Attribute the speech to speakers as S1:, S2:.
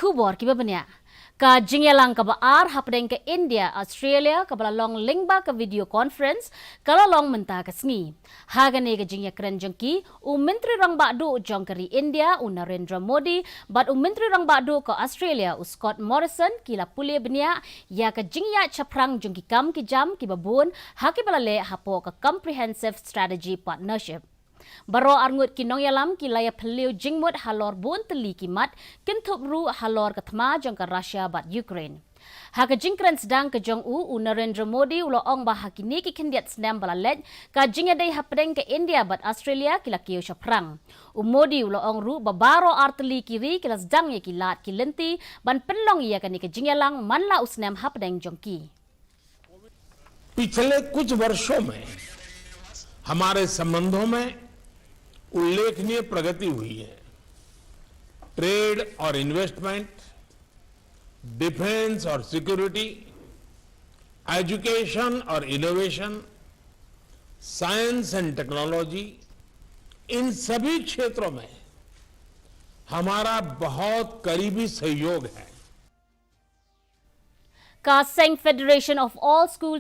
S1: kubor kiba banya. Ka jingyalang ka baar hapdeng ke India, Australia ka balalong lingba ka video conference kalalong menta ka sngi. Hagane ka jingya keren jengki menteri rang bakdu jongkari India Narendra Modi bat menteri rang bakdu ka Australia Scott Morrison kila pulih benya ya ka jingya chaprang jengki kam ki jam ki babun haki balale hapo ka comprehensive strategy partnership. Baro arngut kinong yalam kilaya peliu jingmut halor bun teli kimat kintup ru halor katma jong ka Russia bat Ukraine. Haka jingkren sedang ke jong Narendra Modi ulo ong bahakini ki kendiat senam balalet ka jingedai hapdeng ke India bat Australia kila kiyo syaprang. Modi ulo ong ru babaro arteli kiri kila sedang ye kilat kilenti ban penlong iya kani ke jingyalang manla usnam hapdeng jongki.
S2: पिछले कुछ वर्षों में हमारे संबंधों में उल्लेखनीय प्रगति हुई है। ट्रेड और इन्वेस्टमेंट, डिफेंस और सिक्योरिटी, एजुकेशन और इनोवेशन, साइंस एंड टेक्नोलॉजी, इन सभी क्षेत्रों में हमारा बहुत करीबी सहयोग है।
S1: Ka Seng Federation of All School